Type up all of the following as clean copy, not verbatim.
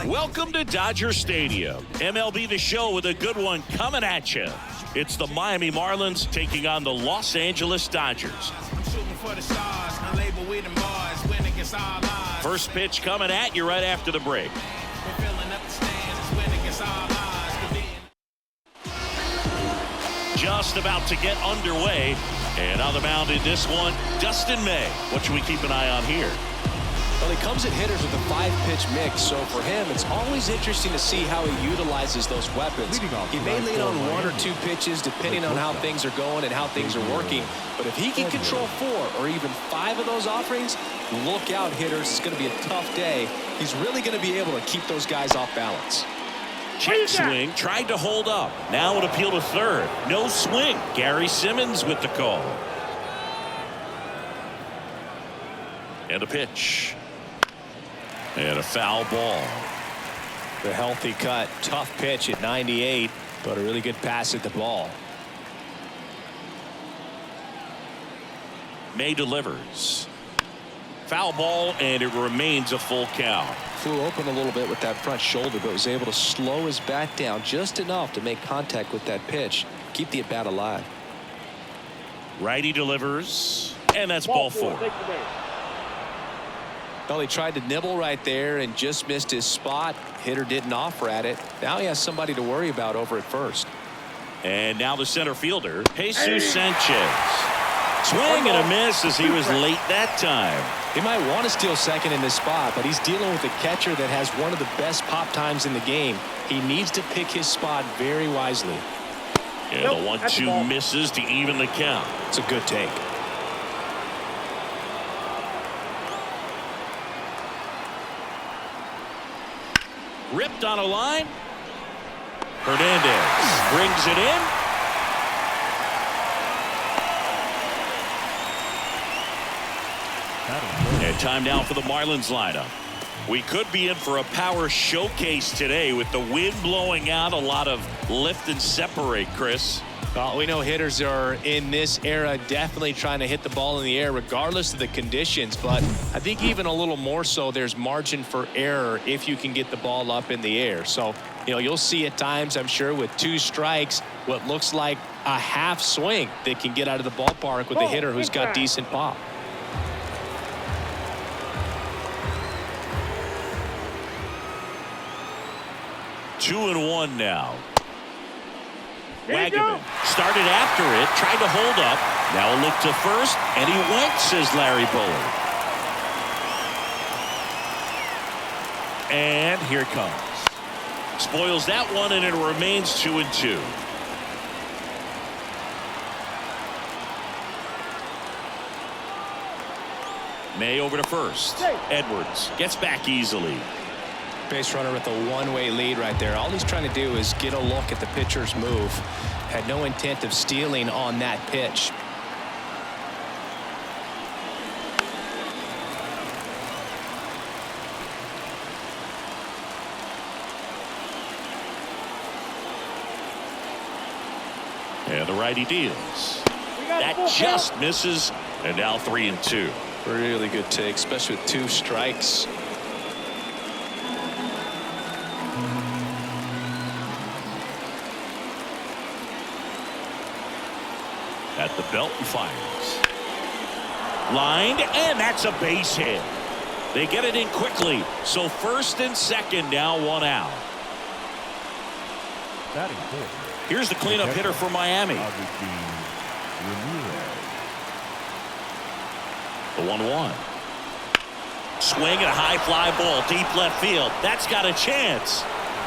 Welcome to Dodger Stadium. MLB The Show with a good one coming at you. It's the Miami Marlins taking on the Los Angeles Dodgers. First pitch coming at you right after the break. Just about to get underway. And on the mound in this one, Dustin May. What should we keep an eye on here? Well, he comes at hitters with a 5-pitch mix, so for him, it's always interesting to see how he utilizes those weapons. He may lean on 1 or 2 pitches depending on how things are going and how things are working. But if he can control 4 or even 5 of those offerings, look out, hitters. It's going to be a tough day. He's really going to be able to keep those guys off balance. Check swing, tried to hold up. Now an appeal to third. No swing. Gary Simmons with the call. And a pitch. And a foul ball. The healthy cut. Tough pitch at 98, but a really good pass at the ball. May delivers. Foul ball, and it remains a full count. Flew open a little bit with that front shoulder, but was able to slow his bat down just enough to make contact with that pitch. Keep the at-bat alive. Righty delivers, and that's ball 4. Well, he tried to nibble right there and just missed his spot. Hitter didn't offer at it. Now he has somebody to worry about over at first. And now the center fielder, Jesus Sanchez. Swing and a miss as he was late that time. He might want to steal second in this spot, but he's dealing with a catcher that has one of the best pop times in the game. He needs to pick his spot very wisely. And the 1-2 misses to even the count. It's a good take. Ripped on a line. Hernandez brings it in. And time now for the Marlins lineup. We could be in for a power showcase today with the wind blowing out. A lot of lift and separate, Chris. Well, we know hitters are in this era definitely trying to hit the ball in the air regardless of the conditions, but I think even a little more so there's margin for error if you can get the ball up in the air. So, you'll see at times, I'm sure, with 2 strikes, what looks like a half swing that can get out of the ballpark with a hitter who's got decent pop. Two and 1 now. Wagaman started after it, tried to hold up. Now a look to first, and he went, says Larry Bullard. And here it comes. Spoils that one, and it remains 2 and 2. May over to first. Edwards gets back easily. Base runner with a one-way lead right there. All he's trying to do is get a look at the pitcher's move. Had no intent of stealing on that pitch. And the righty deals. That just misses, and now 3 and 2. Really good take, especially with 2 strikes. At the belt and fires. Lined, and that's a base hit. They get it in quickly. So first and second, now 1 out. Here's the cleanup hitter for Miami. The 1-1. Swing and a high fly ball deep left field. That's got a chance.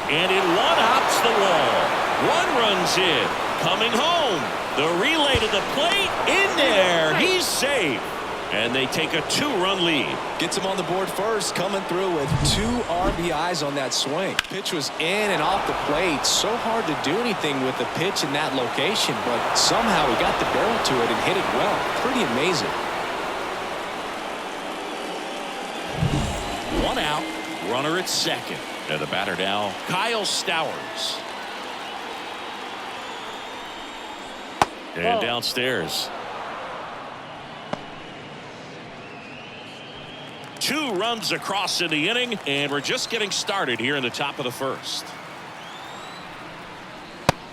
And it one-hops the wall. 1 runs in. Coming home. The relay to the plate. In there. He's safe. And they take a 2-run lead. Gets him on the board first, coming through with 2 RBIs on that swing. Pitch was in and off the plate. So hard to do anything with the pitch in that location, but somehow he got the barrel to it and hit it well. Pretty amazing. 1 out. Runner at second. And the batter now, Kyle Stowers. And downstairs. 2 runs across in the inning, and we're just getting started here in the top of the first.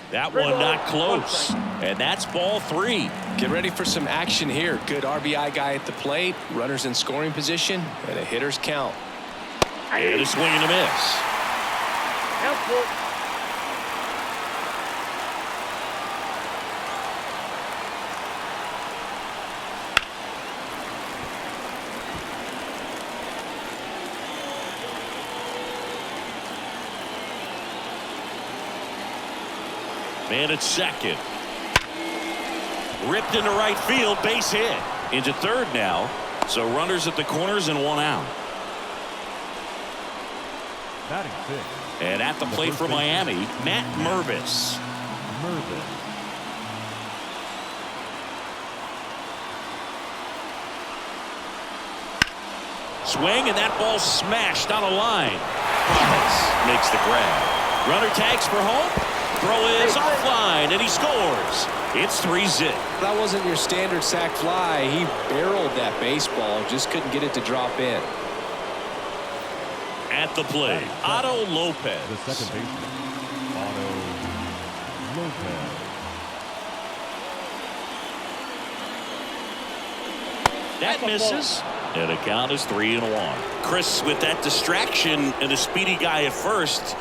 That one not close, and that's ball 3. Get ready for some action here. Good RBI guy at the plate, runners in scoring position, and a hitter's count. And a swing and a miss. Man at second. Ripped into right field, base hit. Into third now. So runners at the corners and 1 out. And at the plate for Miami, Matt Mervis. Swing, and that ball smashed on a line. Thomas makes the grab. Runner tags for home. Throw is offline, and he scores. It's 3-zip. That wasn't your standard sac fly. He barreled that baseball, just couldn't get it to drop in. At the plate, Otto Lopez. The second baseman, Otto Lopez. That misses, and the count is 3-1. Chris, with that distraction and a speedy guy at first,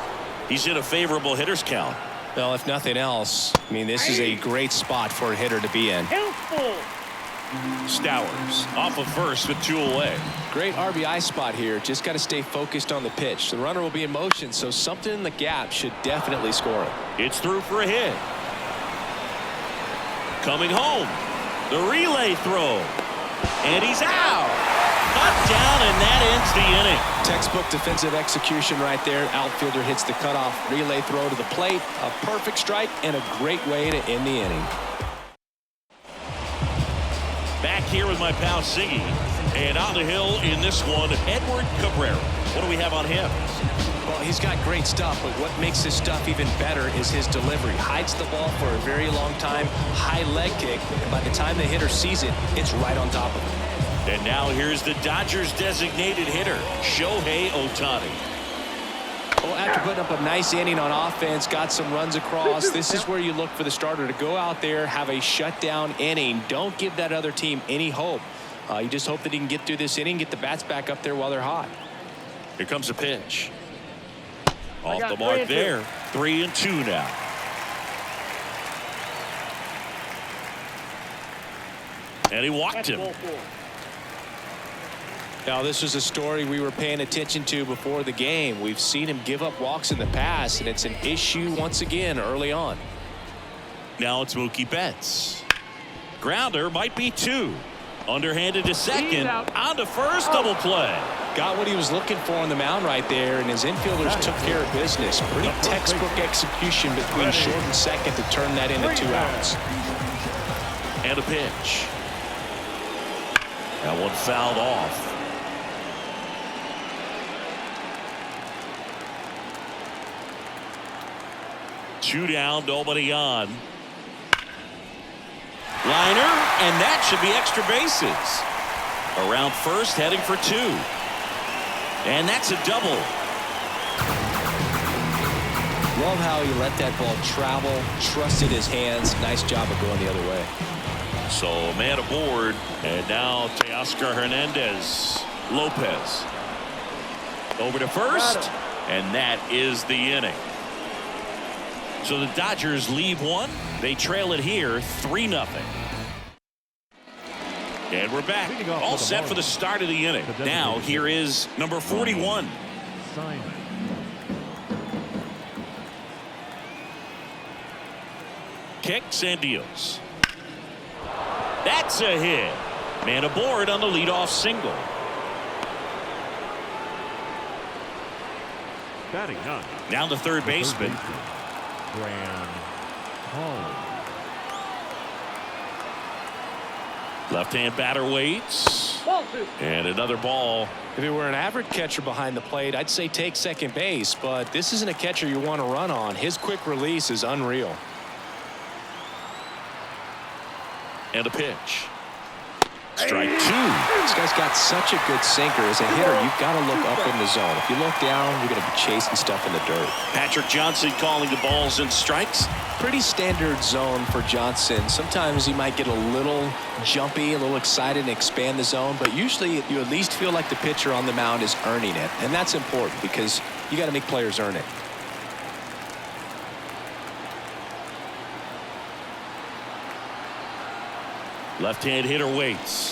he's in a favorable hitter's count. Well, if nothing else, I mean, this is a great spot for a hitter to be in. Stowers off of first with 2 away. Great RBI spot here. Just got to stay focused on the pitch. The runner will be in motion, so something in the gap should definitely score it. It's through for a hit. Coming home. The relay throw. And he's out. Cut down, and that ends the inning. Textbook defensive execution right there. Outfielder hits the cutoff relay throw to the plate. A perfect strike and a great way to end the inning. Back here with my pal Siggy. And on the hill in this one, Edward Cabrera. What do we have on him? Well, he's got great stuff, but what makes his stuff even better is his delivery. Hides the ball for a very long time. High leg kick. And by the time the hitter sees it, it's right on top of him. And now here's the Dodgers designated hitter, Shohei Ohtani. Well, after putting up a nice inning on offense, got some runs across, this is where you look for the starter to go out there, have a shutdown inning. Don't give that other team any hope. You just hope that he can get through this inning, get the bats back up there while they're hot. Here comes a pitch. Off the mark there. 3-2 now. And he walked him. Now, this was a story we were paying attention to before the game. We've seen him give up walks in the past, and it's an issue once again early on. Now it's Mookie Betts. Grounder might be 2. Underhanded to second. On to first, double play. Got what he was looking for on the mound right there, and his infielders took care of business. Pretty textbook execution between short and second to turn that into 2 outs. And a pitch. That one fouled off. Two down, nobody on. Liner, and that should be extra bases. Around first, heading for 2. And that's a double. Love how he let that ball travel, trusted his hands. Nice job of going the other way. So man aboard, and now Teoscar Hernandez. Lopez over to first, and that is the inning. So the Dodgers leave one. They trail it here 3-0. And we're back, all set for the start of the inning. Now here is number 41. Kicks and deals. That's a hit. Man aboard on the leadoff single. Batting 9. Now the third baseman. Left-hand batter waits. And another ball. If it were an average catcher behind the plate, I'd say take second base, but this isn't a catcher you want to run on. His quick release is unreal. And a pitch. Strike two. This guy's got such a good sinker. As a hitter, you've got to look up in the zone. If you look down, you're going to be chasing stuff in the dirt. Patrick Johnson calling the balls and strikes. Pretty standard zone for Johnson. Sometimes he might get a little jumpy, a little excited and expand the zone, but usually you at least feel like the pitcher on the mound is earning it, and that's important because you got to make players earn it. Left-hand hitter waits.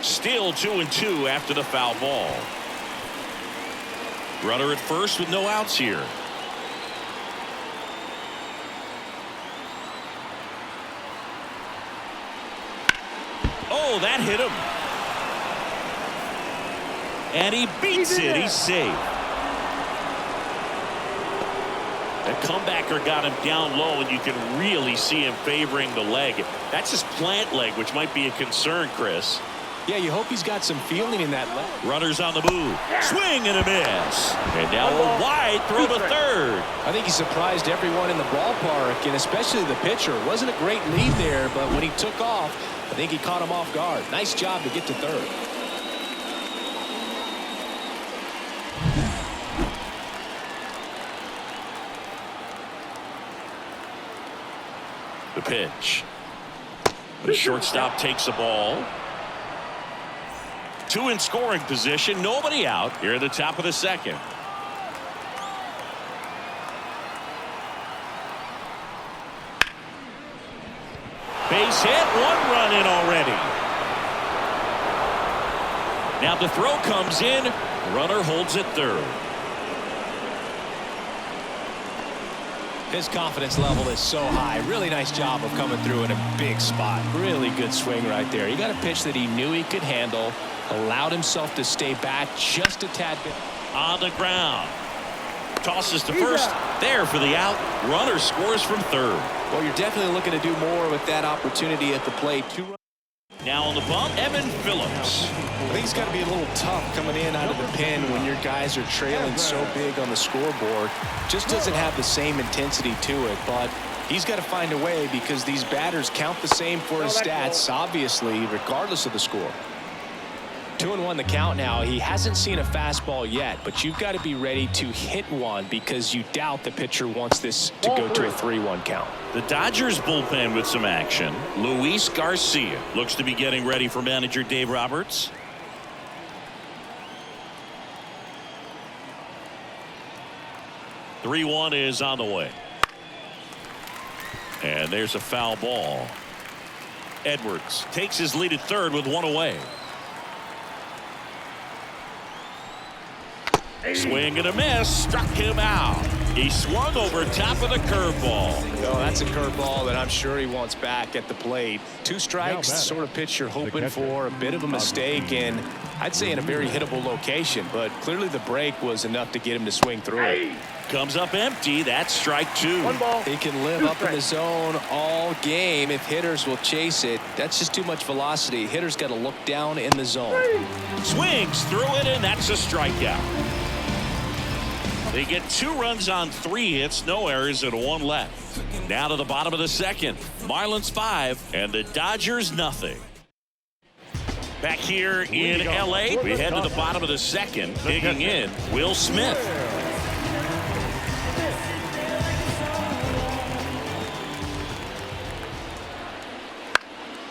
Still 2-2 after the foul ball. Runner at first with no outs here. Oh, that hit him. And he beats it. He's safe. The comebacker got him down low, and you can really see him favoring the leg. That's his plant leg, which might be a concern, Chris. Yeah, you hope he's got some feeling in that leg. Runners on the move. Swing and a miss. And now a wide throw to third. I think he surprised everyone in the ballpark, and especially the pitcher. It wasn't a great lead there, but when he took off, I think he caught him off guard. Nice job to get to third. The pitch. The shortstop takes the ball. Two in scoring position. Nobody out here at the top of the second. Base hit. One run in already. Now the throw comes in. Runner holds it third. His confidence level is so high. Really nice job of coming through in a big spot. Really good swing right there. He got a pitch that he knew he could handle. Allowed himself to stay back just a tad bit. On the ground. Tosses to first. There for the out. Runner scores from third. Well, you're definitely looking to do more with that opportunity at the plate. Now on the bump, Evan Phillips. I think it's got to be a little tough coming in out of the pen when your guys are trailing so big on the scoreboard. Just doesn't have the same intensity to it, but he's got to find a way because these batters count the same for his stats, obviously, regardless of the score. 2-1 the count now. He hasn't seen a fastball yet, but you've got to be ready to hit one because you doubt the pitcher wants this to go to a 3-1 count. The Dodgers bullpen with some action. Luis Garcia looks to be getting ready for manager Dave Roberts. (3-1) is on the way. And there's a foul ball. Edwards takes his lead at third with one away. Swing and a miss. Struck him out. He swung over top of the curveball. Oh, that's a curveball that I'm sure he wants back at the plate. Two strikes, the sort of pitch you're hoping for. A bit of a mistake, and I'd say in a very hittable location, but clearly the break was enough to get him to swing through it. Comes up empty. That's strike two. He can live up in the zone all game if hitters will chase it. That's just too much velocity. Hitters got to look down in the zone. Swings through it, and that's a strikeout. They get 2 runs on 3 hits, no errors, and 1 left. Now to the bottom of the second. Marlins 5 and the Dodgers nothing. Back here in L.A., we head to the bottom of the second. Digging in, Will Smith.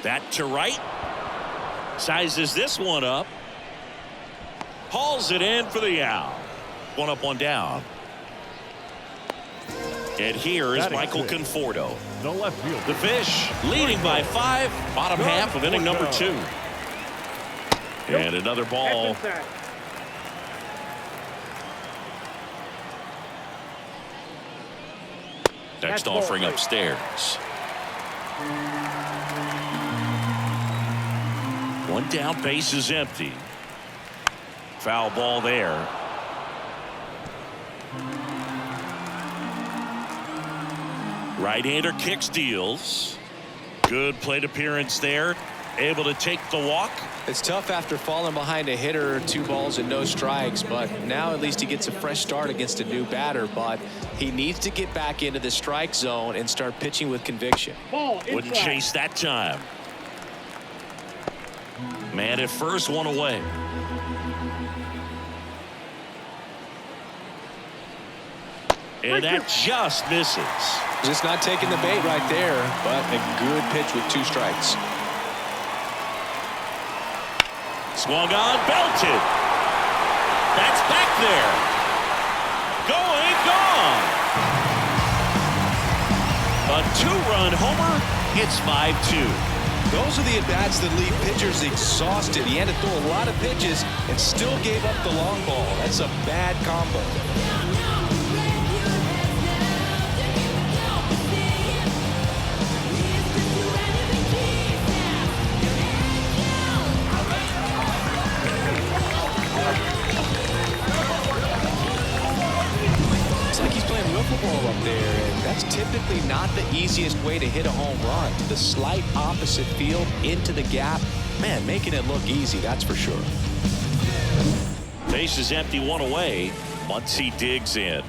That to right. Sizes this one up. Hauls it in for the out. 1 up, 1 down. And here is Michael Conforto. The left field. The Fish leading by 5. Bottom half of inning number 2. And another ball. Next offering upstairs. 1 down, base is empty. Foul ball there. Right-hander kicks, deals. Good plate appearance there. Able to take the walk. It's tough after falling behind a hitter, 2 balls and no strikes, but now at least he gets a fresh start against a new batter, but he needs to get back into the strike zone and start pitching with conviction. Wouldn't chase that time. Man at first, one away. And that just misses. Just not taking the bait right there, but a good pitch with 2 strikes. Swung on, belted. That's back there. Going, gone. A 2-run homer. It's 5-2. Those are the at-bats that leave pitchers exhausted. He had to throw a lot of pitches and still gave up the long ball. That's a bad combo. Ball up there, and that's typically not the easiest way to hit a home run. The slight opposite field into the gap, man, making it look easy, that's for sure. Base is empty, 1 away. Muncy digs in.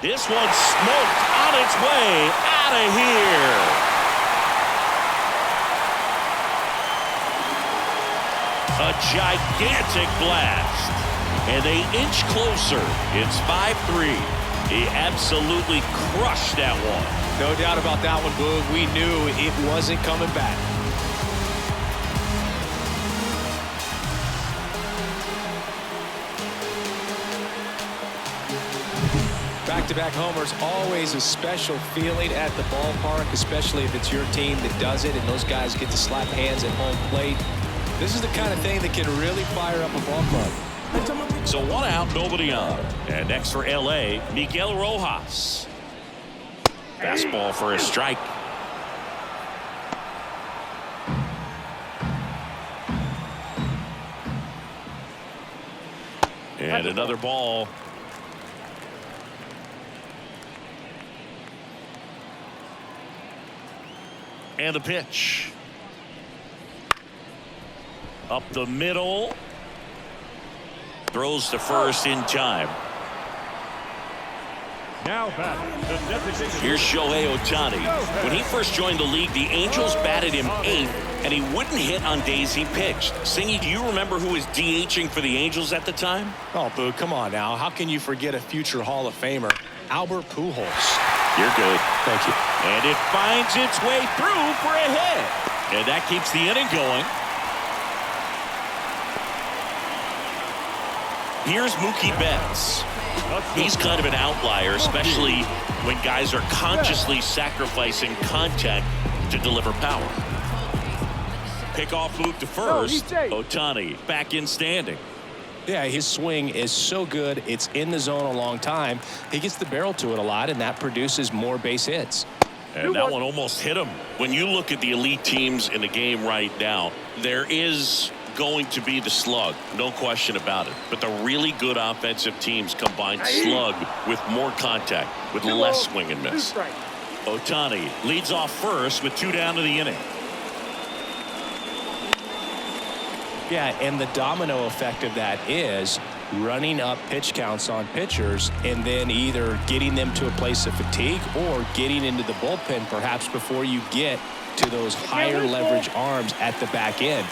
This one's smoked on its way out of here. A gigantic blast. And they inch closer. It's 5-3. He absolutely crushed that one. No doubt about that one, Boog. We knew it wasn't coming back. Back-to-back homers, always a special feeling at the ballpark, especially if it's your team that does it and those guys get to slap hands at home plate. This is the kind of thing that can really fire up a ball club. So 1 out, nobody on. And next for L.A., Miguel Rojas. Fastball for a strike. And another ball. And a pitch. Up the middle. Throws to first in time. Now back. Here's Shohei Ohtani. When he first joined the league, the Angels batted him 8th, and he wouldn't hit on days he pitched. Singy, do you remember who was DHing for the Angels at the time? Oh, Boo, come on now. How can you forget a future Hall of Famer, Albert Pujols? You're good. Thank you. And it finds its way through for a hit. And that keeps the inning going. Here's Mookie Betts. He's kind of an outlier, especially when guys are consciously sacrificing contact to deliver power. Pickoff move to first. Ohtani back in standing. Yeah, his swing is so good. It's in the zone a long time. He gets the barrel to it a lot, and that produces more base hits. And that one almost hit him. When you look at the elite teams in the game right now, there is going to be the slug, no question about it. But the really good offensive teams combine slug with more contact, with less swing and miss. Ohtani leads off first with 2 down to the inning. Yeah, and the domino effect of that is running up pitch counts on pitchers and then either getting them to a place of fatigue or getting into the bullpen perhaps before you get to those higher leverage arms at the back end.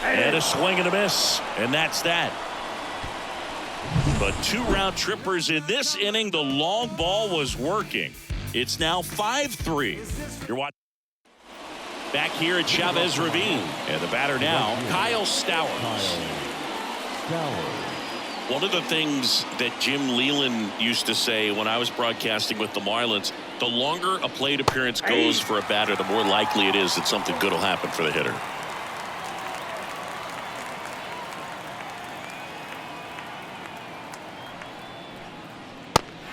And a swing and a miss, and that's that. But 2 round trippers in this inning. The long ball was working. It's now 5-3. You're watching back here at Chavez Ravine, and the batter now, Kyle Stowers. One of the things that Jim Leland used to say when I was broadcasting with the Marlins, the longer a plate appearance goes for a batter, the more likely it is that something good will happen for the hitter.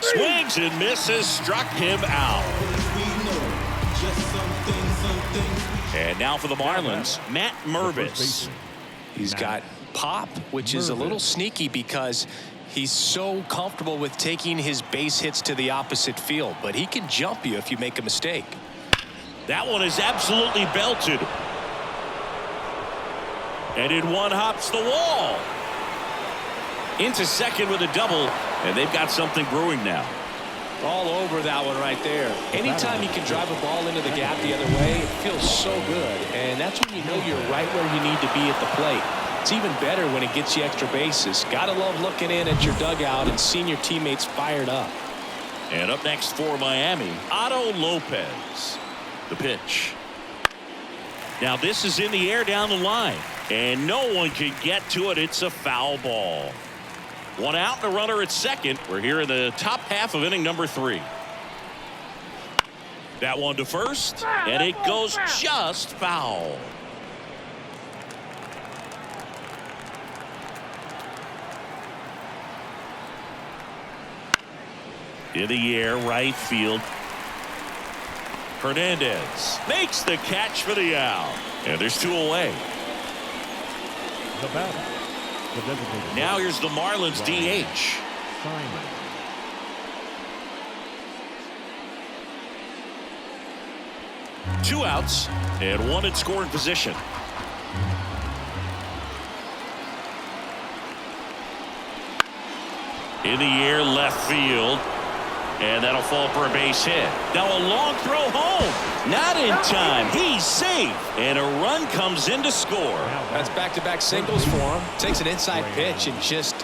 Swings and misses, struck him out. And now for the Marlins, Matt Mervis. He's got pop, which is a little sneaky because he's so comfortable with taking his base hits to the opposite field, but he can jump you if you make a mistake. That one is absolutely belted. And in one hops the wall. Into second with a double, and they've got something brewing now. All over that one right there. Anytime you can drive a ball into the gap the other way, it feels so good. And that's when you know you're right where you need to be at the plate. It's even better when it gets you extra bases. Gotta love looking in at your dugout and seeing your teammates fired up. And up next for Miami, Otto Lopez. The pitch. Now this is in the air down the line. And no one can get to it. It's a foul ball. One out and a runner at second. We're here in the top half of inning number 3. That one to first, and it goes just foul. In the air, right field. Hernandez makes the catch for the out. And there's 2 away. The batter, the designated Now here's the Marlins DH. Simon. Two outs and one in scoring position. In the air, left field. And that'll fall for a base hit. Now a long throw home. Not in time. He's safe. And a run comes in to score. That's back-to-back singles for him. Takes an inside pitch and just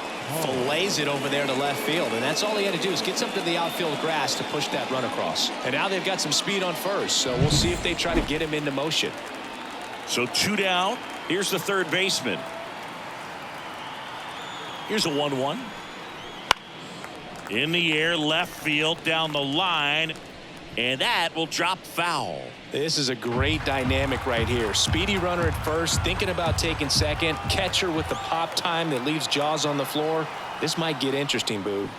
fillets it over there to left field. And that's all he had to do is get something to the outfield grass to push that run across. And now they've got some speed on first. So we'll see if they try to get him into motion. So 2 down. Here's the third baseman. Here's a 1-1. In the air, left field, down the line, and that will drop foul. This is a great dynamic right here. Speedy runner at first, thinking about taking second. Catcher with the pop time that leaves Jaws on the floor. This might get interesting, Boog.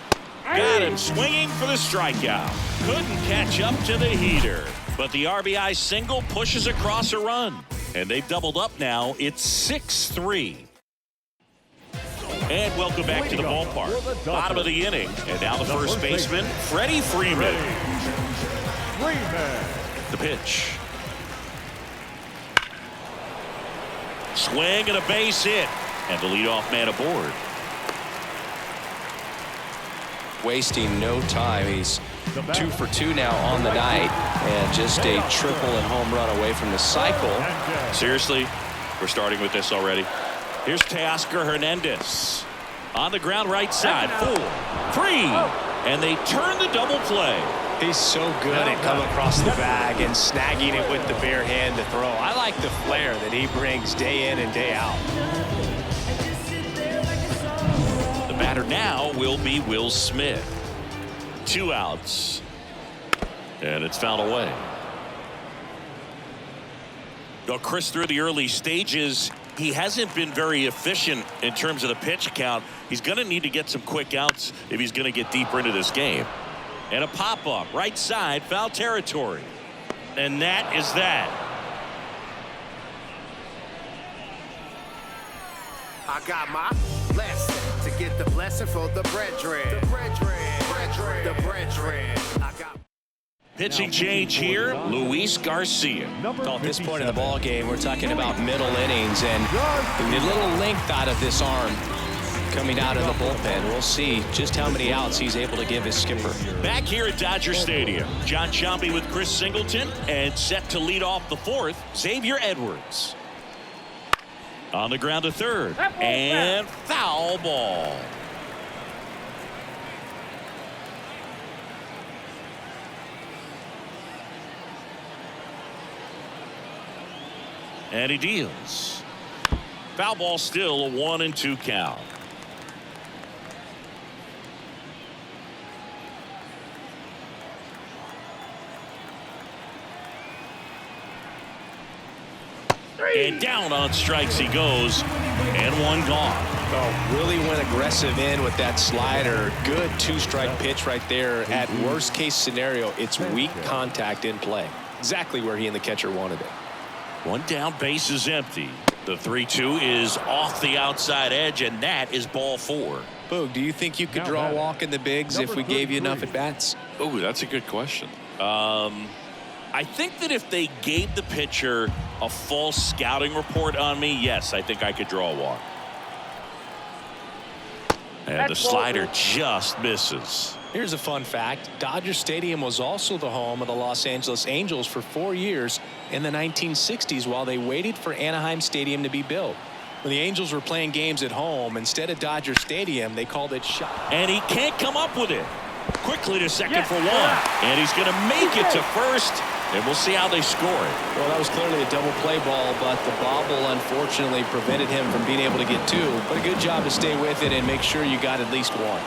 Got him swinging for the strikeout. Couldn't catch up to the heater, but the RBI single pushes across a run, and they've doubled up now. It's 6-3. And welcome back to the ballpark. Bottom of the inning. And now the first baseman, Freddie Freeman. The pitch. Swing and a base hit. And the leadoff man aboard. Wasting no time. He's 2 for 2 now on the night. And just a triple and home run away from the cycle. Seriously, we're starting with this already. Here's Teoscar Hernandez on the ground right side. 4-3, and they turn the double play. He's so good at coming across the bag and snagging it with the bare hand to throw. I like the flair that he brings day in and day out. The batter now will be Will Smith. 2 outs, and it's fouled away. Now, Chris, through the early stages, he hasn't been very efficient in terms of the pitch count. He's going to need to get some quick outs if he's going to get deeper into this game. And a pop-up, right side, foul territory. And that is that. I got my blessing to get the blessing for the brethren. The brethren. The brethren. I got. Pitching change here, Luis Garcia. At this point in the ball game, we're talking about middle innings and a little length out of this arm coming out of the bullpen. We'll see just how many outs he's able to give his skipper. Back here at Dodger Stadium, John Sciambi with Chris Singleton, and set to lead off the 4th, Xavier Edwards. On the ground to third, and foul ball. And he deals. Foul ball, still a 1-2 count. And down on strikes he goes, and 1 gone. Oh, really went aggressive in with that slider. Good 2-strike pitch right there. At worst case scenario, it's weak contact in play. Exactly where he and the catcher wanted it. 1 down, base is empty. The 3-2 is off the outside edge, and that is ball 4. Boog, do you think you could draw a walk in the bigs if we gave you enough at bats? Oh, that's a good question. I think that if they gave the pitcher a false scouting report on me, yes, I think I could draw a walk. And the slider just misses. Here's a fun fact. Dodger Stadium was also the home of the Los Angeles Angels for 4 years in the 1960s while they waited for Anaheim Stadium to be built. When the Angels were playing games at home, instead of Dodger Stadium, they called it shop. And he can't come up with it. Quickly to second for one. And he's going to make it to first. And we'll see how they score it. Well, that was clearly a double play ball, but the bobble unfortunately prevented him from being able to get two. But a good job to stay with it and make sure you got at least one.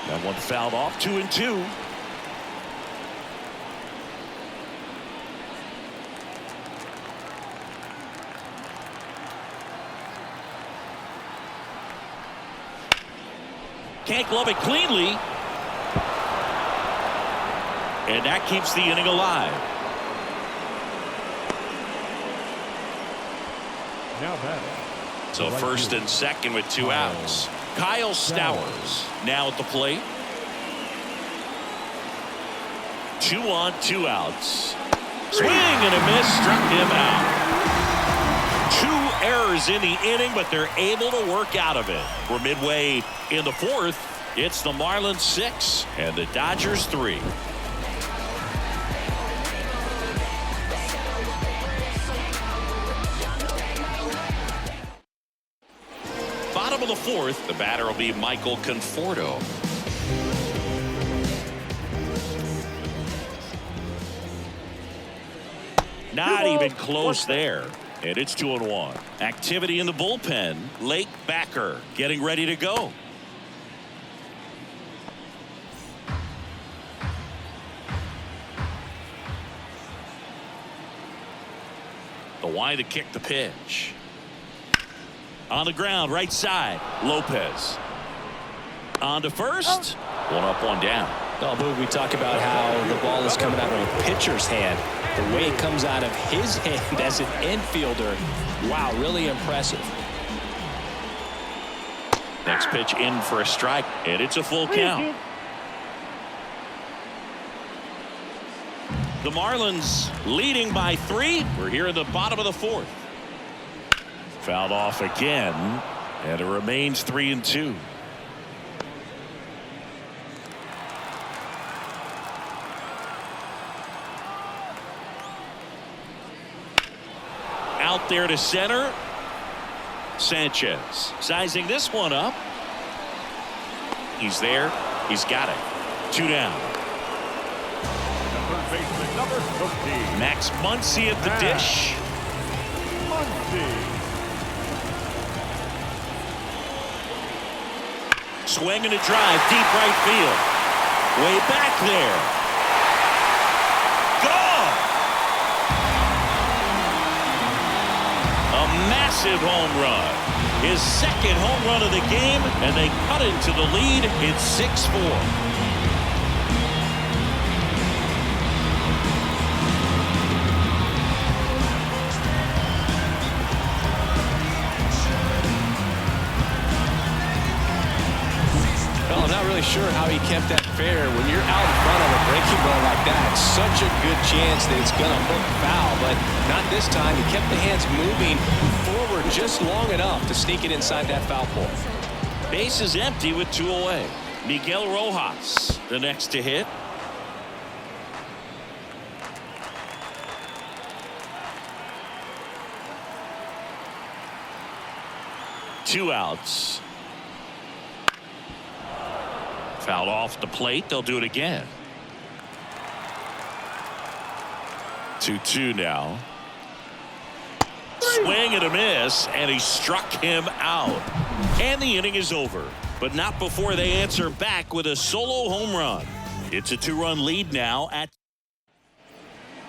That one fouled off, 2-2. Can't glove it cleanly. And that keeps the inning alive. Now batting. So first and second with 2 outs. Kyle Stowers now at the plate. 2 on, 2 outs. Swing and a miss, struck him out. 2 errors in the inning, but they're able to work out of it. We're midway in the 4th. It's the Marlins 6 and the Dodgers 3. Bottom of the 4th, the batter will be Michael Conforto. Not even close there. And it's 2-1. Activity in the bullpen. Lake Backer getting ready to go. The wide to kick the pitch. On the ground, right side. Lopez. On to first. 1 up, 1 down. Oh, Boog, we talk about how the ball is coming out of a pitcher's hand. The way it comes out of his hand as an infielder. Wow, really impressive. Next pitch in for a strike, and it's a full count. The Marlins leading by 3. We're here in the bottom of the 4th. Fouled off again, and it remains 3-2. Out there to center. Sanchez sizing this one up. He's there. He's got it. 2 down. Third baseman, number 13. Max Muncy at the dish. Muncy. Swing and a drive, deep right field. Way back there. Gone! A massive home run. His second home run of the game, and they cut into the lead. It's 6-4. I'm not really sure how he kept that fair. When you're out in front of a breaking ball like that, it's such a good chance that it's going to hook foul, but not this time. He kept the hands moving forward just long enough to sneak it inside that foul pole. Base is empty with 2 away. Miguel Rojas, the next to hit. Two outs. Fouled off the plate. They'll do it again. 2-2 now. Swing and a miss, and he struck him out. And the inning is over, but not before they answer back with a solo home run. It's a 2-run lead now.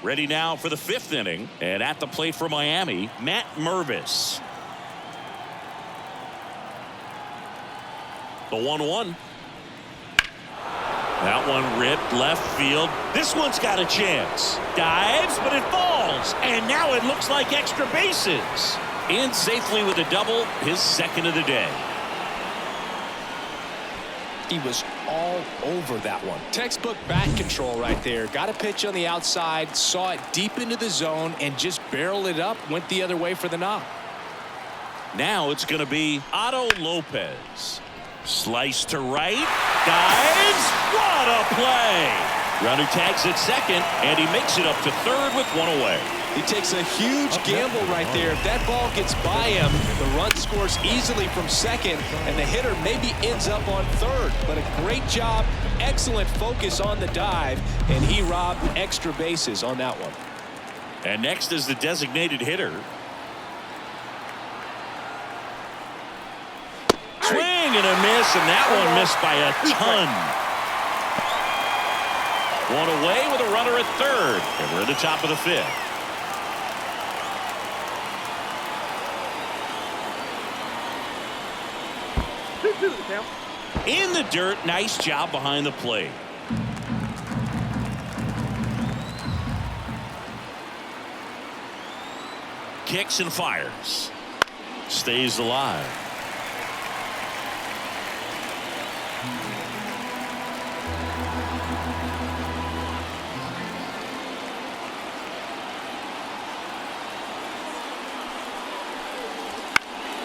Ready now for the 5th inning, and at the plate for Miami, Matt Mervis. The 1-1. That one ripped left field. This one's got a chance. Dives, but it falls. And now it looks like extra bases. In safely with a double, his second of the day. He was all over that one. Textbook bat control right there. Got a pitch on the outside, saw it deep into the zone, and just barreled it up, went the other way for the knock. Now it's going to be Otto Lopez. Slice to right. Dives. What a play. Runner tags at second, and he makes it up to third with one away. He takes a huge gamble right there. If that ball gets by him, the run scores easily from second, and the hitter maybe ends up on third. But a great job, excellent focus on the dive, and he robbed extra bases on that one. And next is the designated hitter. Swing and a miss, and that one missed by a ton. One away with a runner at third, and we're at the top of the fifth. In the dirt, nice job behind the plate. Kicks and fires. Stays alive.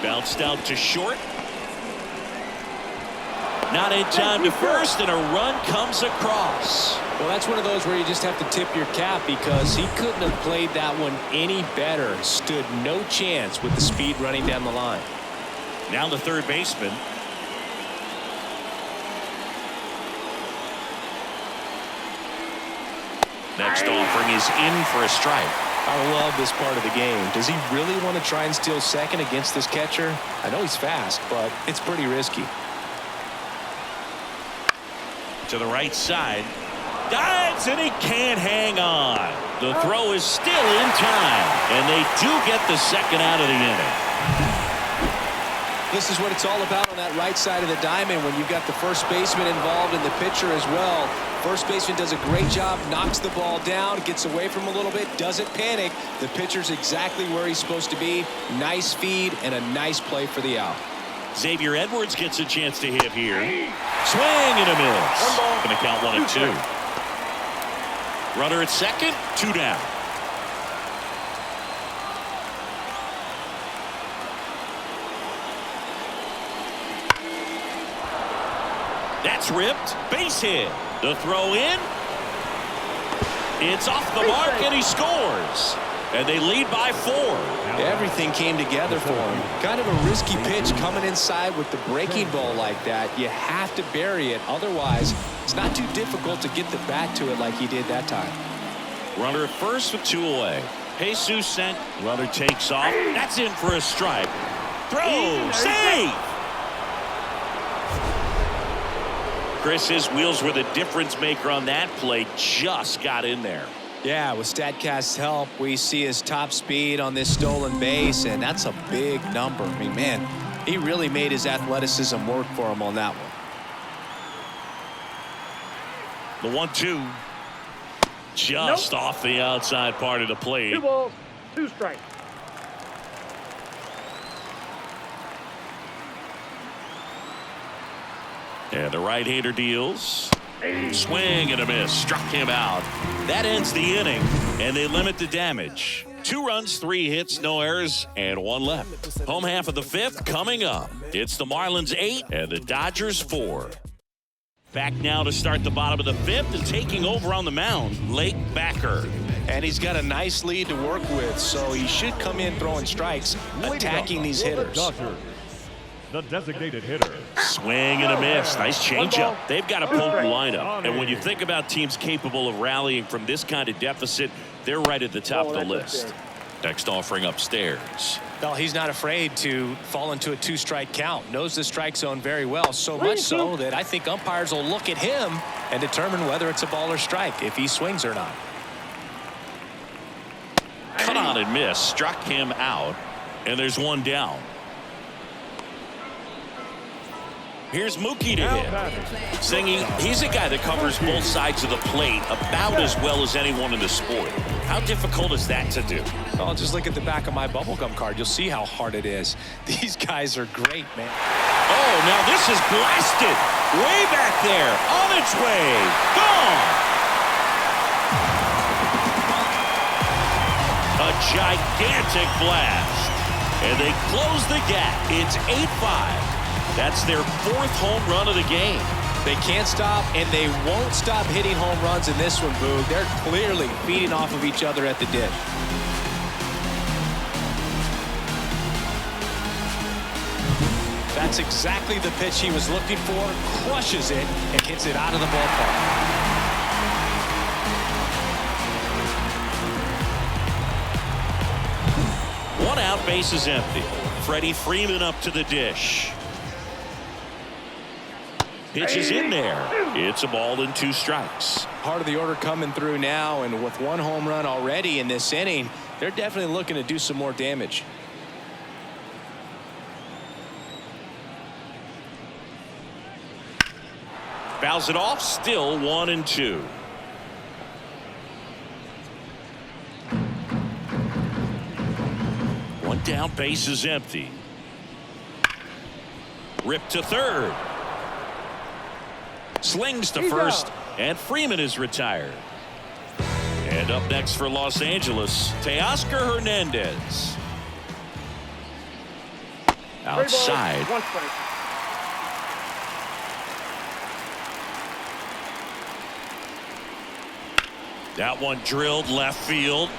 Bounced out to short. Not in time to first, and a run comes across. Well, that's one of those where you just have to tip your cap because he couldn't have played that one any better. Stood no chance with the speed running down the line. Now the third baseman. Next offering is in for a strike. I love this part of the game. Does he really want to try and steal second against this catcher? I know he's fast, but it's pretty risky. To the right side. Dives, and he can't hang on. The throw is still in time, and they do get the second out of the inning. This is what it's all about on that right side of the diamond when you've got the first baseman involved and the pitcher as well. First baseman does a great job, knocks the ball down, gets away from a little bit, doesn't panic. The pitcher's exactly where he's supposed to be. Nice feed and a nice play for the out. Xavier Edwards gets a chance to hit here. Swing and a miss. Going to count 1-2. Runner at second, 2 down. That's ripped. Base hit. The throw in. It's off the mark, and he scores. And they lead by 4. Everything came together for him. Kind of a risky pitch coming inside with the breaking ball like that. You have to bury it. Otherwise, it's not too difficult to get the bat to it like he did that time. Runner at first with 2 away. Jesus sent. Runner takes off. That's in for a strike. Throw. Save. Chris, his wheels were the difference maker on that play. Just got in there. Yeah, with StatCast's help, we see his top speed on this stolen base, and that's a big number. I mean, man, he really made his athleticism work for him on that one. The 1-2. Just off the outside part of the plate. 2 balls, 2 strikes. And the right-hander deals. Swing and a miss. Struck him out. That ends the inning, and they limit the damage. 2 runs, 3 hits, no errors, and 1 left. Home half of the 5th coming up. It's the Marlins 8 and the Dodgers 4. Back now to start the bottom of the 5th, and taking over on the mound, Lake Backer. And he's got a nice lead to work with, so he should come in throwing strikes, attacking these hitters. The designated hitter. Swing and a miss. Nice changeup. They've got a potent lineup. And when you think about teams capable of rallying from this kind of deficit, they're right at the top of the list. Next offering upstairs. Well, he's not afraid to fall into a 2-strike count. Knows the strike zone very well, so much so that I think umpires will look at him and determine whether it's a ball or strike, if he swings or not. Cut on and miss. Struck him out. And there's 1 down. Here's Mookie to hit. Singing, he's a guy that covers both sides of the plate about as well as anyone in the sport. How difficult is that to do? Well, just look at the back of my bubblegum card. You'll see how hard it is. These guys are great, man. Oh, now this is blasted. Way back there. On its way. Gone. A gigantic blast. And they close the gap. It's 8-5. That's their 4th home run of the game. They can't stop, and they won't stop hitting home runs in this one, Boog. They're clearly feeding off of each other at the dish. That's exactly the pitch he was looking for. Crushes it and hits it out of the ballpark. One out, base is empty. Freddie Freeman up to the dish. Pitch is in there. It's a ball and 2 strikes. Part of the order coming through now, and with 1 home run already in this inning, they're definitely looking to do some more damage. Fouls it off, still 1-2. One down, base is empty. Ripped to third. Slings to first, and Freeman is retired. And up next for Los Angeles, Teoscar Hernandez. Outside. That one drilled left field.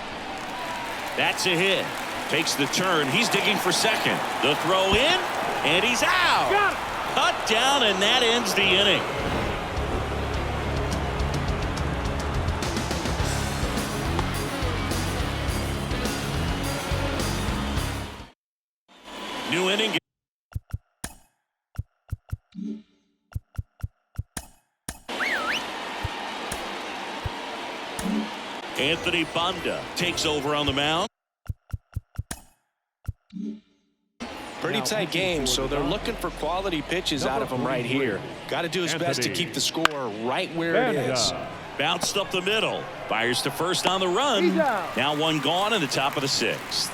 That's a hit. Takes the turn. He's digging for second. The throw in, and he's out. Cut down, and that ends the inning. New inning. Anthony Banda takes over on the mound. Pretty tight game, so they're looking for quality pitches out of him right here. Got to do his best to keep the score right where it is. Bounced up the middle. Fires to first on the run. Now one gone in the top of the 6th.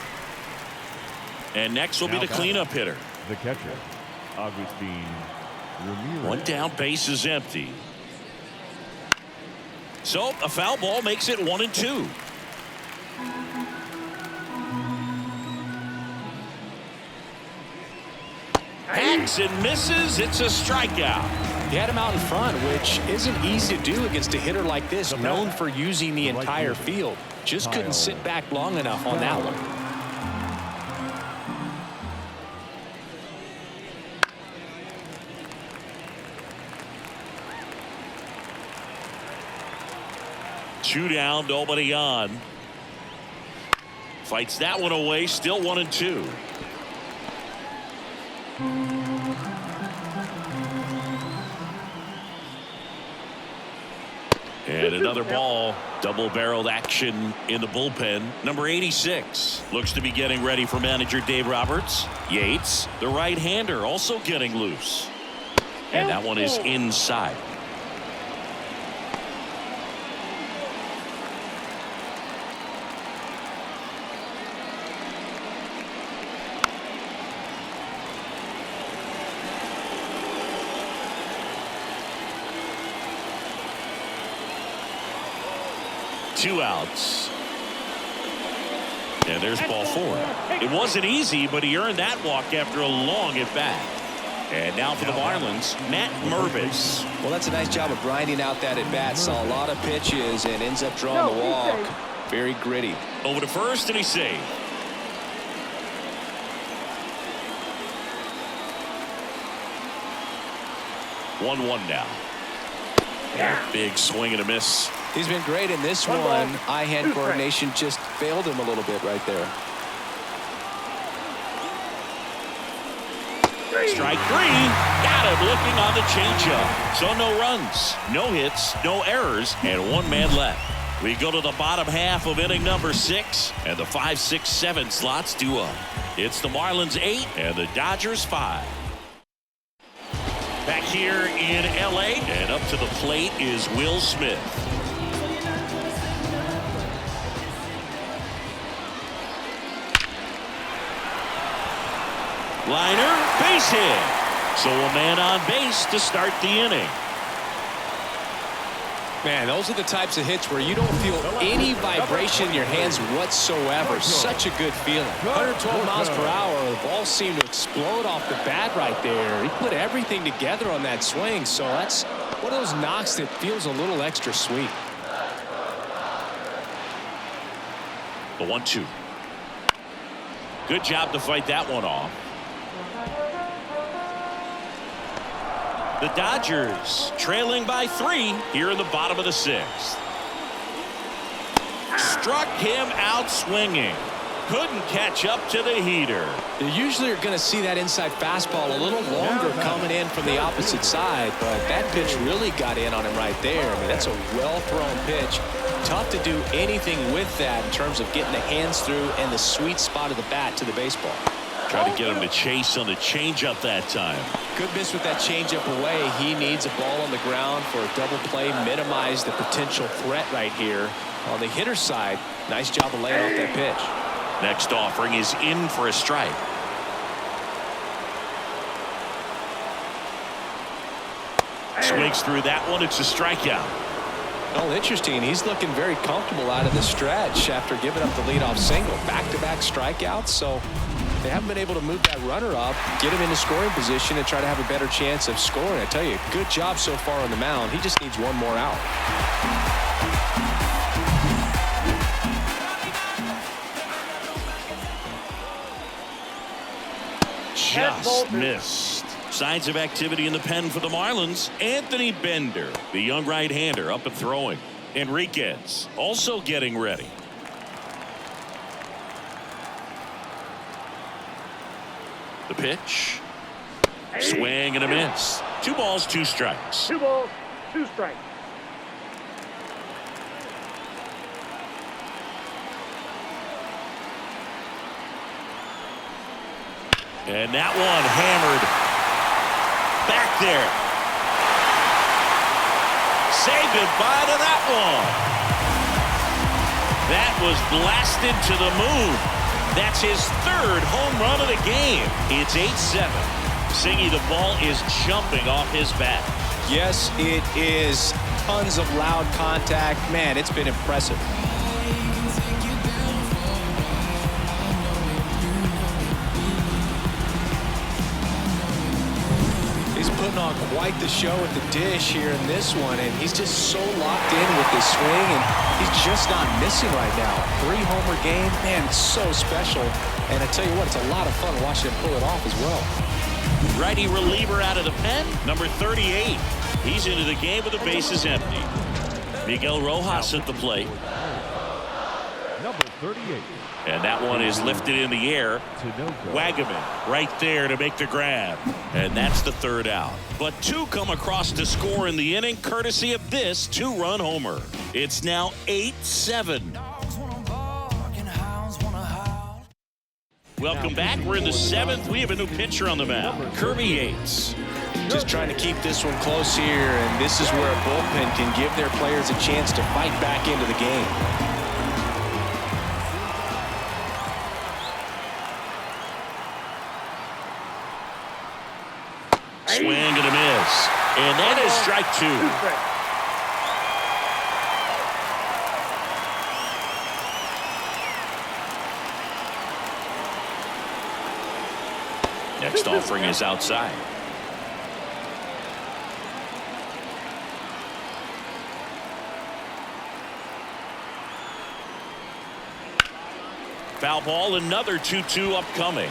And next will be the cleanup hitter. The catcher, Agustin Ramirez. One down, base is empty. So a foul ball makes it 1-2. Hacks and misses. It's a strikeout. He had him out in front, which isn't easy to do against a hitter like this, known for using the entire field. Just couldn't sit back long enough on that one. Two down, nobody on. Fights that one away, still 1-2. And another ball. Double-barreled action in the bullpen. Number 86 looks to be getting ready for manager Dave Roberts. Yates, the right-hander, also getting loose. And that one is inside. Two outs. And there's ball 4. It wasn't easy, but he earned that walk after a long at bat. And now for the Marlins, Matt Mervis. Well, that's a nice job of grinding out that at bat. Saw a lot of pitches and ends up drawing the walk. Very gritty. Over to first, and he's saved. One now. And big swing and a miss. He's been great in this one. Eye-hand coordination just failed him a little bit right there. Strike 3. Got him looking on the changeup. So no runs, no hits, no errors, and 1 man left. We go to the bottom half of inning number 6, and the 5, 6, 7 slots due up. It's the Marlins 8 and the Dodgers 5. Back here in L.A., and up to the plate is Will Smith. Liner, base hit. So a man on base to start the inning. Man, those are the types of hits where you don't feel any vibration in your hands whatsoever. Such a good feeling. 112 miles per hour. The ball seemed to explode off the bat right there. He put everything together on that swing, so that's one of those knocks that feels a little extra sweet. The 1-2. Good job to fight that one off. The Dodgers trailing by 3 here in the bottom of the 6th. Struck him out swinging. Couldn't catch up to the heater. You usually are going to see that inside fastball a little longer coming in from the opposite side, but that pitch really got in on him right there. I mean, that's a well-thrown pitch. Tough to do anything with that in terms of getting the hands through and the sweet spot of the bat to the baseball. Try to get him to chase on the changeup that time. Good miss with that changeup away. He needs a ball on the ground for a double play. Minimize the potential threat right here. On the hitter's side, nice job of laying off that pitch. Next offering is in for a strike. Swings through that one. It's a strikeout. Oh, interesting. He's looking very comfortable out of the stretch after giving up the leadoff single. Back-to-back strikeouts, so they haven't been able to move that runner up, get him into scoring position, and try to have a better chance of scoring. I tell you, good job so far on the mound. He just needs one more out. Just missed. Signs of activity in the pen for the Marlins. Anthony Bender, the young right-hander, up and throwing. Enriquez also getting ready. The pitch. Swing and a miss. 2 balls, 2 strikes. 2 balls, 2 strikes. And that one hammered back there. Say goodbye to that one. That was blasted to the moon. That's his 3rd home run of the game. It's 8-7. Singy, the ball is jumping off his bat. Yes, it is. Tons of loud contact. Man, it's been impressive. He's putting on quite the show at the dish here in this one, and he's just so locked in with this swing, and he's just not missing right now. 3-homer game, man, it's so special. And I tell you what, it's a lot of fun watching him pull it off as well. Righty reliever out of the pen, number 38. He's into the game with the bases empty. Miguel Rojas at the plate. Number 38. And that one is lifted in the air. Wagaman right there to make the grab. And that's the 3rd out. But 2 come across to score in the inning, courtesy of this 2-run homer. It's now 8-7. Welcome back. We're in the 7th. We have a new pitcher on the mound, Kirby Yates. Just trying to keep this one close here, and this is where a bullpen can give their players a chance to fight back into the game. Swing and a miss. And that is strike 2. Next offering is outside. Foul ball, another 2-2 upcoming.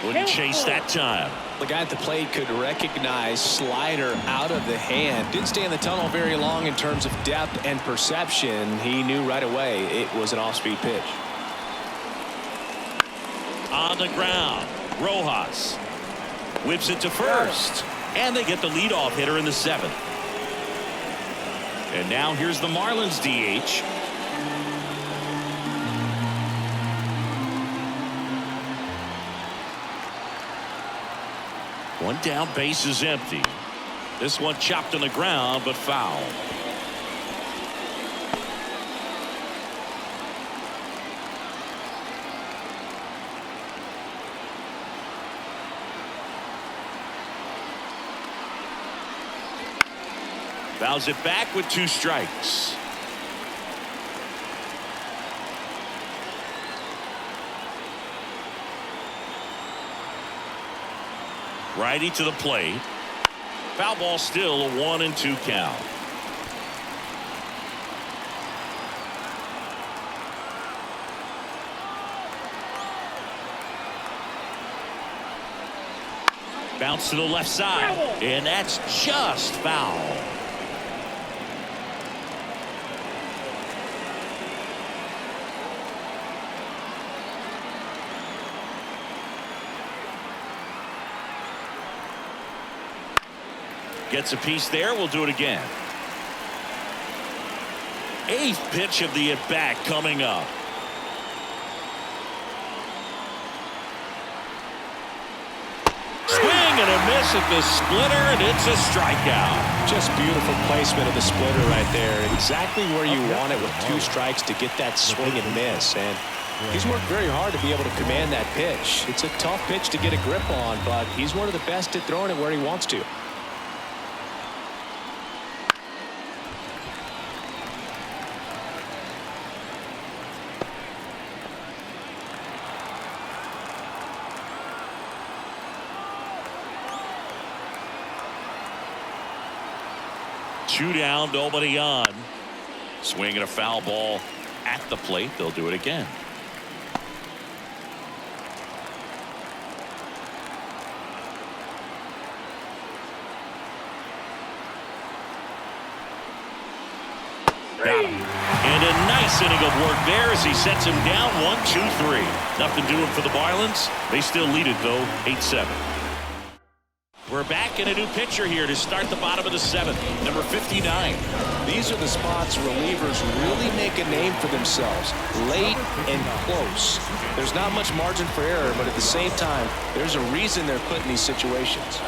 Wouldn't chase that time. The guy at the plate could recognize slider out of the hand. Didn't stay in the tunnel very long in terms of depth and perception. He knew right away it was an off-speed pitch. On the ground, Rojas whips it to first. And they get the leadoff hitter in the 7th. And now here's the Marlins DH. One down, base is empty. This one chopped on the ground, but foul. Fouls it back with 2 strikes. Righty to the plate. Foul ball, still a 1-2 count. Bounce to the left side, and that's just foul. Gets a piece there. We'll do it again. 8th pitch of the at-bat coming up. Swing and a miss at the splitter, and it's a strikeout. Just beautiful placement of the splitter right there. Exactly where you want it with 2 strikes to get that swing and miss. And he's worked very hard to be able to command that pitch. It's a tough pitch to get a grip on, but he's one of the best at throwing it where he wants to. Two down, nobody on. Swinging a foul ball at the plate. They'll do it again. Got him. And a nice inning of work there as he sets him down 1-2-3. Nothing doing for the Marlins. They still lead it though 8-7. We're back in a new pitcher here to start the bottom of the 7th. Number 59. These are the spots relievers really make a name for themselves. Late and close. There's not much margin for error, but at the same time, there's a reason they're put in these situations.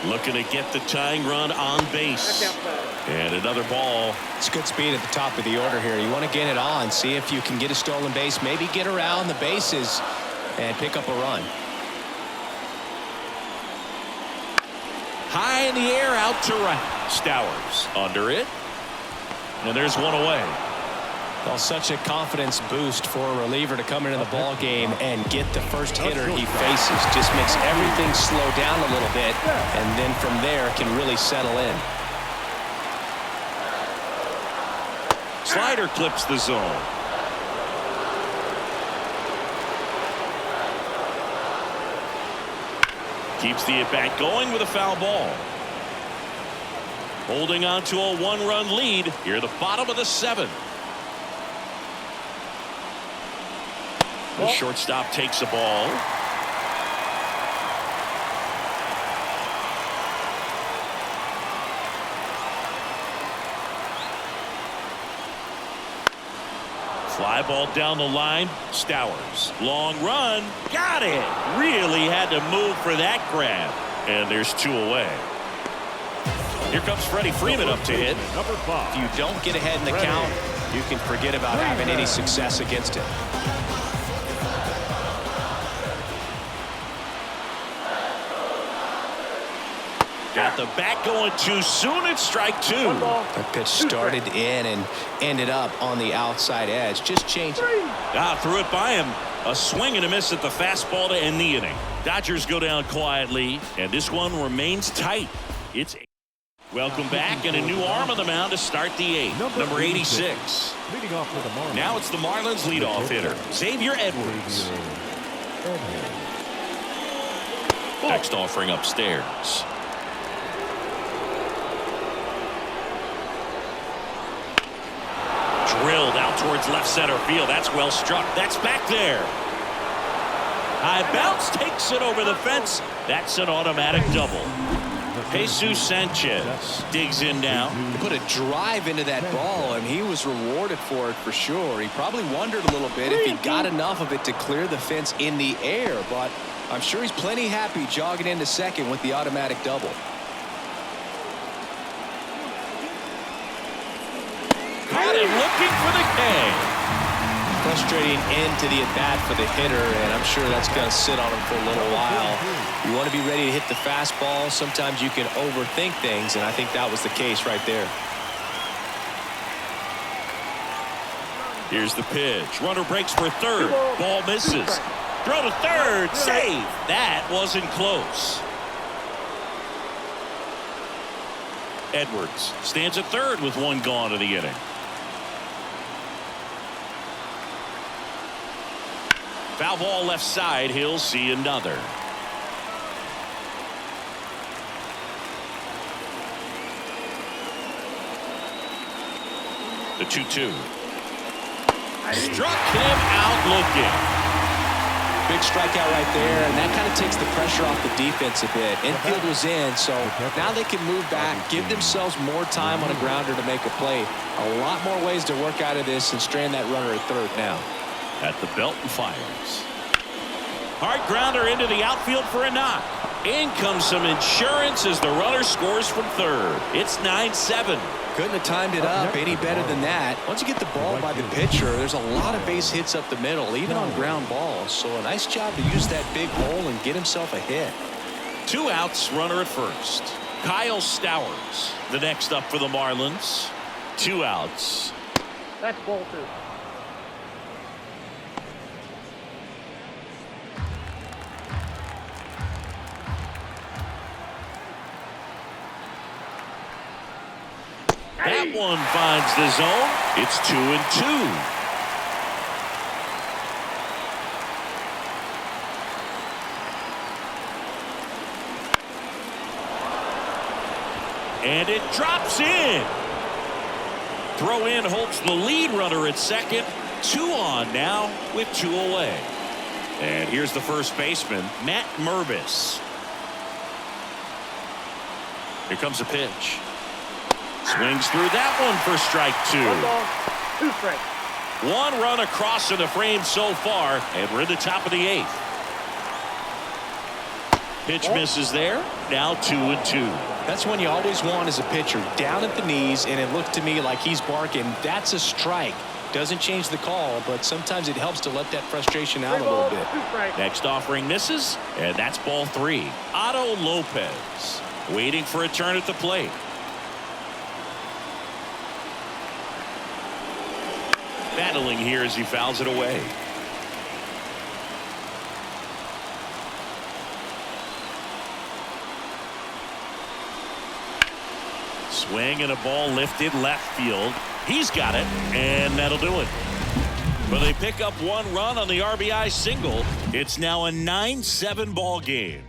Looking to get the tying run on base. And another ball. It's good speed at the top of the order here. You want to get it on, see if you can get a stolen base, maybe get around the bases and pick up a run. High in the air, out to right. Stowers under it. And there's one away. Well, such a confidence boost for a reliever to come into the ball game and get the first hitter he faces. Just makes everything slow down a little bit, and then from there can really settle in. Slider clips the zone. Keeps the at-bat going with a foul ball. Holding on to a 1-run lead here at the bottom of the 7th. The shortstop takes a ball. Fly ball down the line. Stowers. Long run. Got it. Really had to move for that grab. And there's 2 away. Here comes Freddie Freeman up to hit. Number 5. If you don't get ahead in the count, you can forget about having any success against him. Got the bat going too soon. It's strike 2. That pitch started in and ended up on the outside edge. Just change it. Threw it by him. A swing and a miss at the fastball to end the inning. Dodgers go down quietly, and this one remains tight. It's welcome back, and a new arm on the mound to start the 8th. Number 86. Leading off for the Marlins. Now it's the Marlins leadoff hitter, Xavier Edwards. Next offering upstairs. Drilled out towards left center field. That's well struck. That's back there. High bounce takes it over the fence. That's an automatic double. Jesus Sanchez digs in now. He put a drive into that ball, and he was rewarded for it for sure. He probably wondered a little bit if he got enough of it to clear the fence in the air, but I'm sure he's plenty happy jogging into second with the automatic double. Caught him looking for the K. frustrating end to the at-bat for the hitter, and I'm sure that's going to sit on him for a little while. You want to be ready to hit the fastball. Sometimes you can overthink things, and I think that was the case right there. Here's the pitch. Runner breaks for third. Ball misses. Throw to third. Save. That wasn't close. Edwards stands at third with one gone in the inning. Foul ball left side. He'll see another. The 2-2. Struck him out looking. Big strikeout right there, and that kind of takes the pressure off the defense a bit. Infield was in, so now they can move back, give themselves more time on a grounder to make a play. A lot more ways to work out of this and strand that runner at third now. At the belt and fires. Hard grounder into the outfield for a knock. In comes some insurance as the runner scores from third. It's 9-7. Couldn't have timed it up any better than that. Once you get the ball by the pitcher, there's a lot of base hits up the middle, even on ground balls. So a nice job to use that big hole and get himself a hit. 2 outs, runner at first. Kyle Stowers, the next up for the Marlins. 2 outs. That's ball 2. That one finds the zone. It's 2-2. And it drops in. Throw in holds the lead runner at second. 2 on now with 2 away. And here's the first baseman, Matt Mervis. Here comes a pitch. Swings through that one for strike 2. 1 ball, 2 strikes. 1 run across in the frame so far, and we're in the top of the 8th. Pitch misses there. Now 2-2. That's one you always want as a pitcher. Down at the knees, and it looked to me like he's barking. That's a strike. Doesn't change the call, but sometimes it helps to let that frustration out a little bit. 2 strikes. Next offering misses, and that's ball 3. Otto Lopez waiting for a turn at the plate. Battling here as he fouls it away. Swing and a ball lifted left field. He's got it, and that'll do it. But they pick up 1 run on the RBI single. It's now a 9-7 ball game.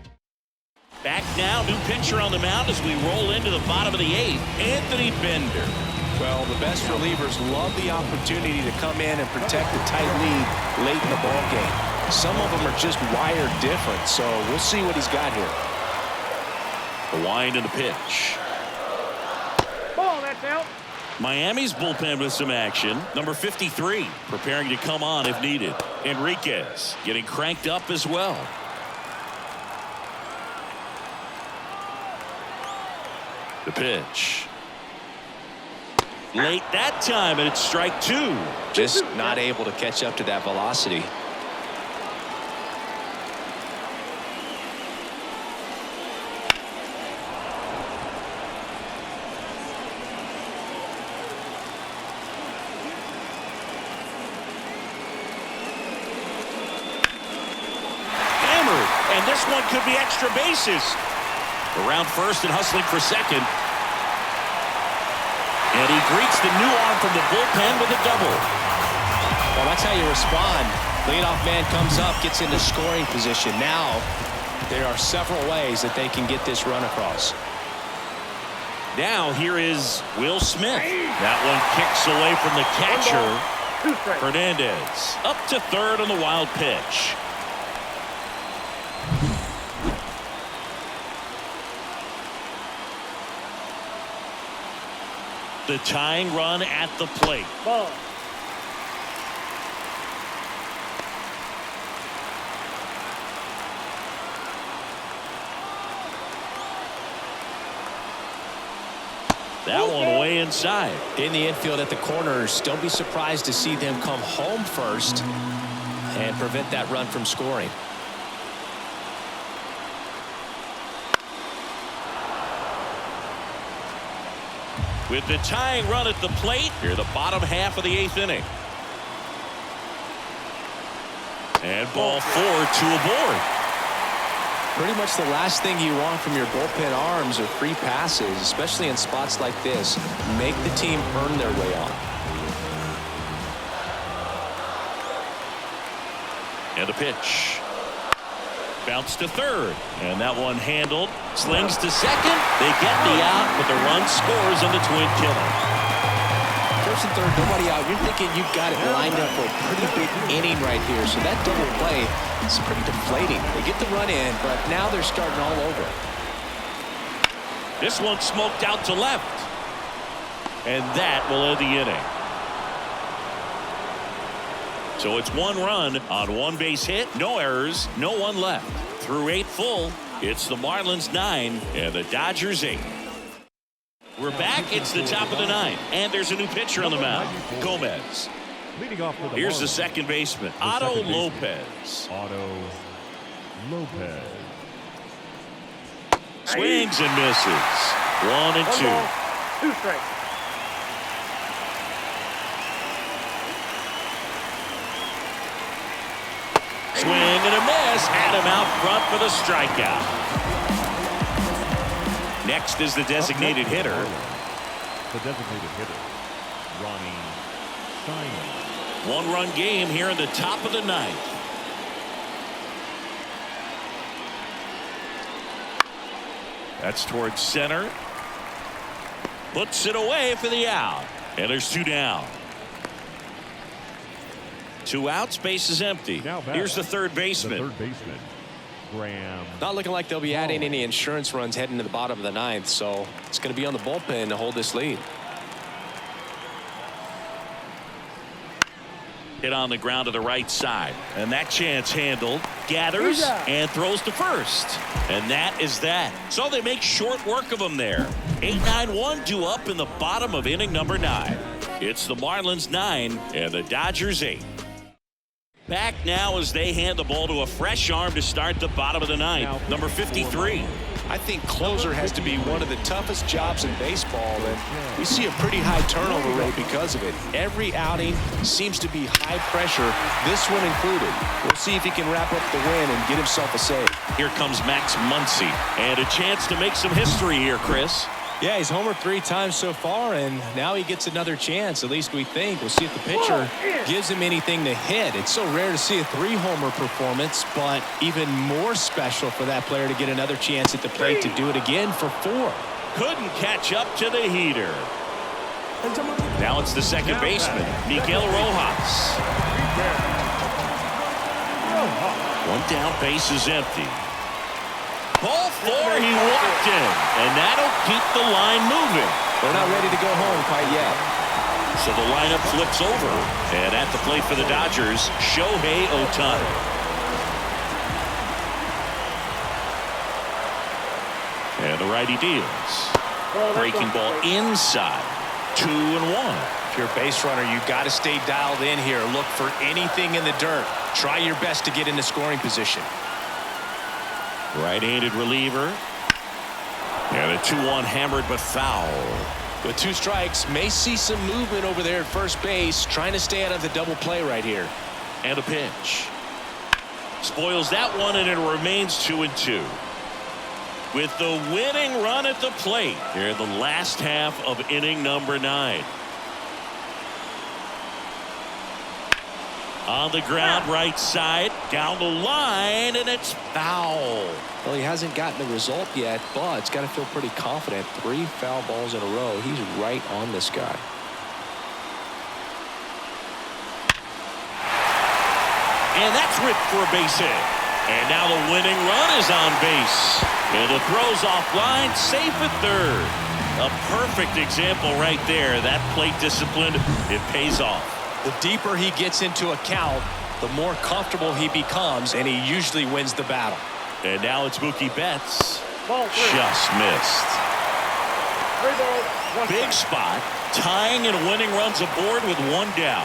Back now, new pitcher on the mound as we roll into the bottom of the 8th. Anthony Bender. Well, the best relievers love the opportunity to come in and protect the tight lead late in the ball game. Some of them are just wired different, so we'll see what he's got here. The wind and the pitch. Ball, that's out. Miami's bullpen with some action. Number 53 preparing to come on if needed. Enriquez getting cranked up as well. The pitch. Late that time, and it's strike 2. Just not able to catch up to that velocity. Hammered, and this one could be extra bases. Around first and hustling for second. And he greets the new arm from the bullpen with a double. Well, that's how you respond. Leadoff man comes up, gets into scoring position. Now, there are several ways that they can get this run across. Now here is Will Smith. That one kicks away from the catcher. 2 strikes. Hernandez up to third on the wild pitch. The tying run at the plate. Ball. That one way right-hand side. In the infield at the corners, don't be surprised to see them come home first and prevent that run from scoring. With the tying run at the plate, here the bottom half of the 8th inning. And ball 4, 2 aboard. Pretty much the last thing you want from your bullpen arms are free passes, especially in spots like this. Make the team earn their way on. And a pitch. Bounce to third. And that one handled. Slings to second. They get the out, but the run scores on the twin killer. First and third, nobody out. You're thinking you've got it lined up for a pretty big inning right here. So that double play is pretty deflating. They get the run in, but now they're starting all over. This one smoked out to left. And that will end the inning. So it's 1 run on 1 base hit, no errors, no one left. Through 8 full, it's the Marlins 9 and the Dodgers 8. We're back. It's the top of the 9th, and there's a new pitcher on the mound, Gomez. Leading off for the Here's the Marlins, second baseman, the Otto second baseman, Lopez. Otto Lopez. Swings and misses. 1 and 2. 2 strikes. Swing and a miss. Had him out front for the strikeout. Next is the designated hitter. The designated hitter, Ronnie Simon. 1-run game here in the top of the 9th. That's towards center. Puts it away for the out. And there's 2 down. 2 outs, base is empty. Here's the third baseman. The third baseman, Graham. Not looking like they'll be adding any insurance runs heading to the bottom of the 9th, so it's going to be on the bullpen to hold this lead. Hit on the ground to the right side. And that chance handled. Gathers and throws to first. And that is that. So they make short work of him there. 8-9-1 due up in the bottom of inning number 9. It's the Marlins 9 and the Dodgers 8. Back now as they hand the ball to a fresh arm to start the bottom of the 9th. Number 53. I think closer has to be one of the toughest jobs in baseball, and we see a pretty high turnover rate because of it. Every outing seems to be high pressure, this one included. We'll see if he can wrap up the win and get himself a save. Here comes Max Muncy, and a chance to make some history here, Chris. Yeah, he's homered 3 times so far, and now he gets another chance, at least we think. We'll see if the pitcher gives him anything to hit. It's so rare to see a 3-homer performance, but even more special for that player to get another chance at the plate to do it again for 4. Couldn't catch up to the heater. Now it's the second baseman, Miguel Rojas. 1 down, base is empty. Ball 4, he walked in, and that'll keep the line moving. They're not ready to go home quite yet. So the lineup flips over, and at the plate for the Dodgers, Shohei Ohtani. And the righty deals. Breaking ball inside. 2-1. If you're a base runner, you've got to stay dialed in here. Look for anything in the dirt. Try your best to get into scoring position. Right-handed reliever. And a 2-1 hammered but foul. With 2 strikes, may see some movement over there at first base, trying to stay out of the double play right here. And a pitch. Spoils that one, and it remains 2-2. With the winning run at the plate here in the last half of inning number 9. On the ground, right side, down the line, and it's foul. Well, he hasn't gotten the result yet, but it's got to feel pretty confident. 3 foul balls in a row. He's right on this guy. And that's ripped for a base hit. And now the winning run is on base. And the throw's offline, safe at third. A perfect example right there. That plate discipline, it pays off. The deeper he gets into a count, the more comfortable he becomes, and he usually wins the battle. And now it's Mookie Betts. Ball 3. Just missed. 3 balls. One Big strike. spot, tying and winning runs aboard with one down.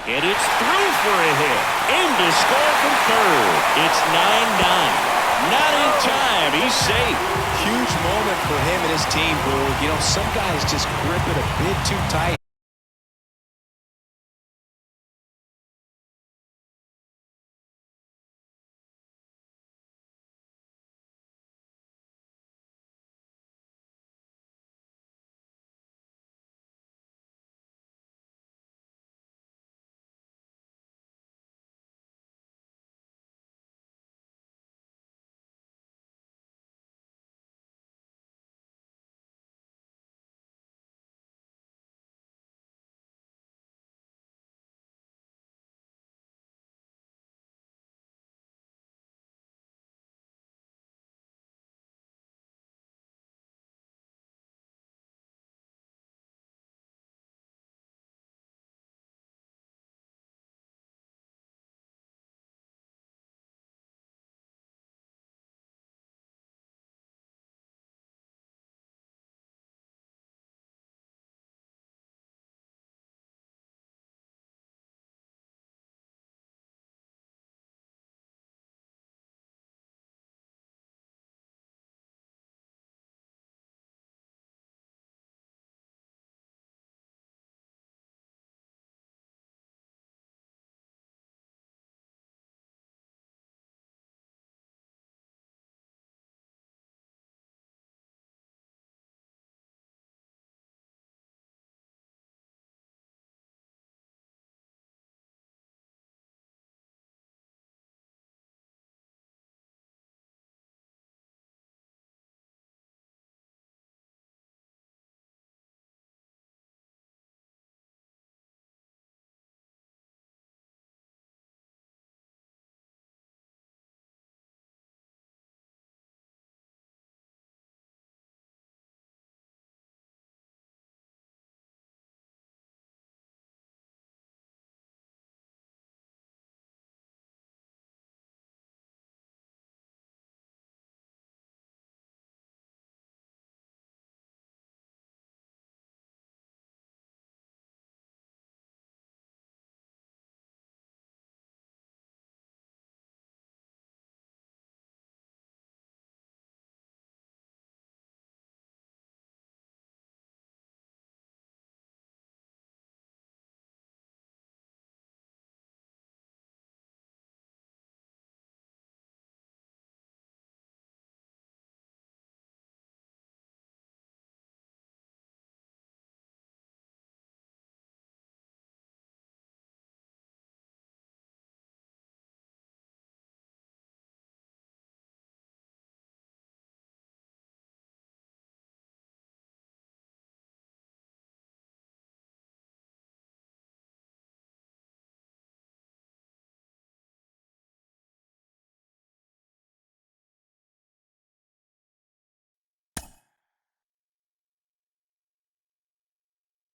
And it's through for a hit. Aimed to score from third. It's 9-9. Not in time. He's safe. Huge moment for him and his team, Boo. You know, some guys just grip it a bit too tight